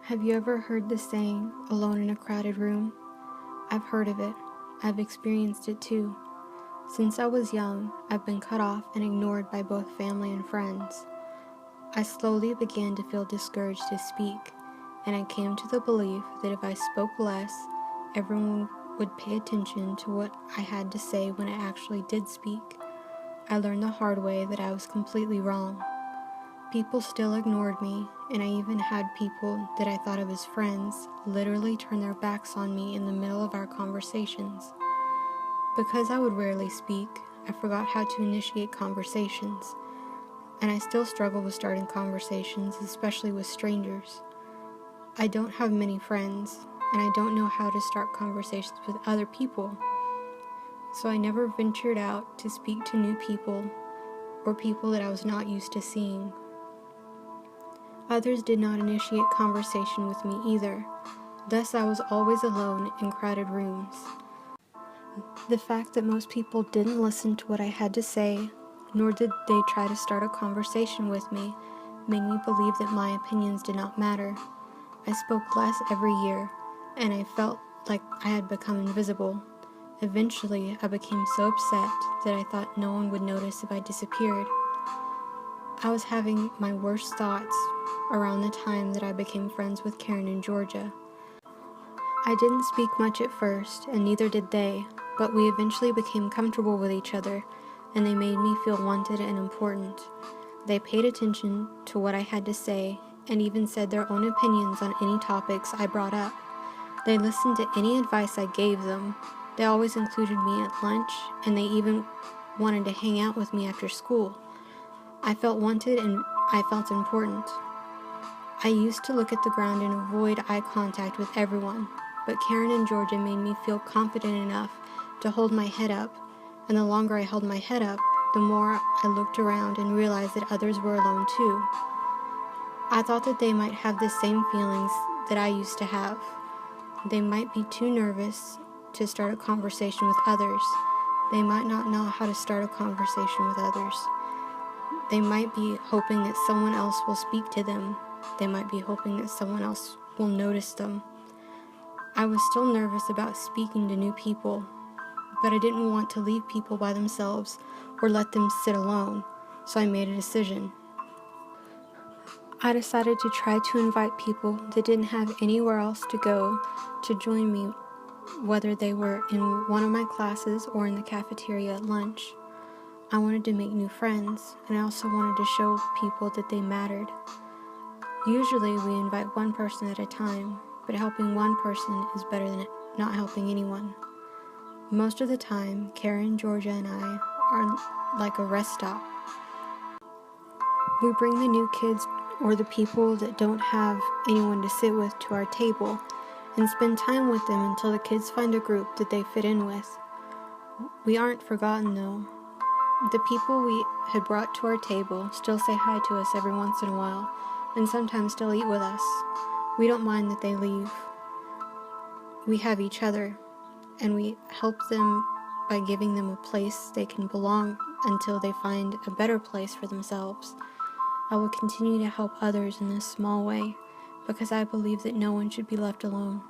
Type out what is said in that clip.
Have you ever heard the saying, alone in a crowded room? I've heard of it. I've experienced it too. Since I was young, I've been cut off and ignored by both family and friends. I slowly began to feel discouraged to speak, and I came to the belief that if I spoke less, everyone would pay attention to what I had to say when I actually did speak. I learned the hard way that I was completely wrong. People still ignored me, and I even had people that I thought of as friends literally turn their backs on me in the middle of our conversations. Because I would rarely speak, I forgot how to initiate conversations, and I still struggle with starting conversations, especially with strangers. I don't have many friends, and I don't know how to start conversations with other people, so I never ventured out to speak to new people or people that I was not used to seeing. Others did not initiate conversation with me either, thus I was always alone in crowded rooms. The fact that most people didn't listen to what I had to say, nor did they try to start a conversation with me, made me believe that my opinions did not matter. I spoke less every year, and I felt like I had become invisible. Eventually, I became so upset that I thought no one would notice if I disappeared. I was having my worst thoughts around the time that I became friends with Karen and Georgia. I didn't speak much at first, and neither did they, but we eventually became comfortable with each other, and they made me feel wanted and important. They paid attention to what I had to say, and even said their own opinions on any topics I brought up. They listened to any advice I gave them. They always included me at lunch, and they even wanted to hang out with me after school. I felt wanted and I felt important. I used to look at the ground and avoid eye contact with everyone, but Karen and Georgia made me feel confident enough to hold my head up, and the longer I held my head up, the more I looked around and realized that others were alone too. I thought that they might have the same feelings that I used to have. They might be too nervous to start a conversation with others. They might not know how to start a conversation with others. They might be hoping that someone else will speak to them. They might be hoping that someone else will notice them. I was still nervous about speaking to new people, but I didn't want to leave people by themselves or let them sit alone, so I made a decision. I decided to try to invite people that didn't have anywhere else to go to join me, whether they were in one of my classes or in the cafeteria at lunch. I wanted to make new friends, and I also wanted to show people that they mattered. Usually we invite one person at a time, but helping one person is better than not helping anyone. Most of the time, Karen, Georgia, and I are like a rest stop. We bring the new kids or the people that don't have anyone to sit with to our table and spend time with them until the kids find a group that they fit in with. We aren't forgotten though. The people we had brought to our table still say hi to us every once in a while, and sometimes still eat with us. We don't mind that they leave. We have each other, and we help them by giving them a place they can belong until they find a better place for themselves. I will continue to help others in this small way, because I believe that no one should be left alone.